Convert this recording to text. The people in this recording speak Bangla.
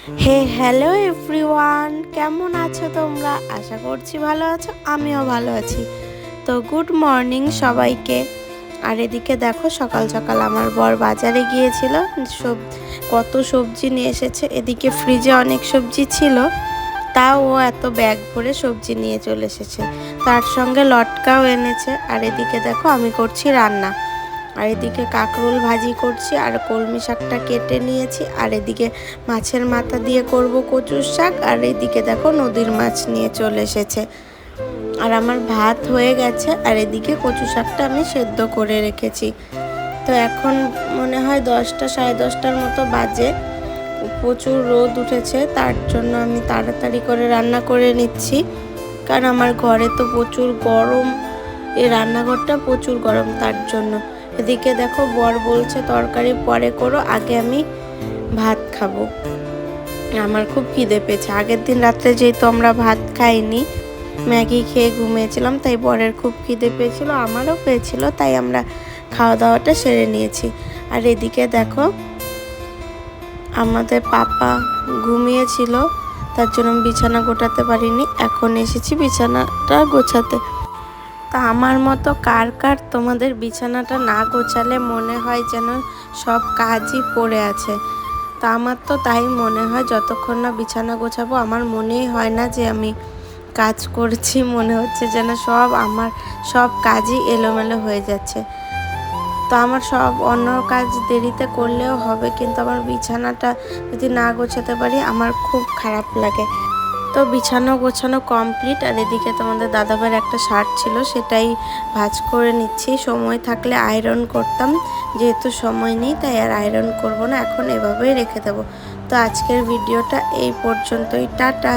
হ্যালো এভরিওয়ান, কেমন আছো তোমরা? আশা করছি ভালো আছো, আমিও ভালো আছি। তো গুড মর্নিং সবাইকে। আর এদিকে দেখো সকাল সকাল আমার বর বাজারে গিয়েছিল, কত সবজি নিয়ে এসেছে। এদিকে ফ্রিজে অনেক সবজি ছিল, তাও ও এত ব্যাগ ভরে সবজি নিয়ে চলে এসেছে। তার সঙ্গে লটকাও এনেছে। আর এদিকে দেখো আমি করছি রান্না। আর এদিকে কাঁকরোল ভাজি করছি, আর কলমি শাকটা কেটে নিয়েছি। আর এদিকে মাছের মাথা দিয়ে করব কচুর শাক। আর এদিকে দেখো নদীর মাছ নিয়ে চলে এসেছে। আর আমার ভাত হয়ে গেছে। আর এদিকে কচু শাকটা আমি সেদ্ধ করে রেখেছি। তো এখন মনে হয় 10টা সাড়ে 10টার মতো বাজে। প্রচুর রোদ উঠেছে, তার জন্য আমি তাড়াতাড়ি করে রান্না করে নিচ্ছি, কারণ আমার ঘরে তো প্রচুর গরম। এই রান্নাঘরটা প্রচুর গরম, তার জন্য। এদিকে দেখো বর বলছে তরকারি পরে করো, আগে আমি ভাত খাবো। আমার খুব খিদে পেয়েছে। আগের দিন রাত্রে যেহেতু আমরা ভাত খাইনি, ম্যাগি খেয়ে ঘুমিয়েছিলাম, তাই বরের খুব খিদে পেয়েছিল, আমারও পেয়েছিল, তাই আমরা খাওয়া দাওয়াটা সেরে নিয়েছি। আর এদিকে দেখো আমাদের পাপা ঘুমিয়েছিল, তার জন্য বিছানা গোটাতে পারিনি। এখন এসেছি বিছানাটা গোছাতে। তা আমার মতো কার কার তোমাদের বিছানাটা না গোছালে মনে হয় যেন সব কাজই পড়ে আছে? তা আমার তো তাই মনে হয়, যতক্ষণ না বিছানা গোছাবো আমার মনেই হয় না যে আমি কাজ করছি। মনে হচ্ছে যেন আমার সব কাজই এলোমেলো হয়ে যাচ্ছে। তো আমার সব অন্য কাজ দেরিতে করলেও হবে, কিন্তু আমার বিছানাটা যদি না গোছাতে পারি আমার খুব খারাপ লাগে। তো বিছানো গোছানো কমপ্লিট। আর এদিকে তোমাদের দাদাভাইয়ের একটা শার্ট ছিল, সেটাই ভাঁজ করে নিচ্ছি। সময় থাকলে আয়রন করতাম, যেহেতু সময় নেই তাই আর আয়রন করব না, এখন এভাবেই রেখে দেবো। তো আজকের ভিডিওটা এই পর্যন্তই, টাটা।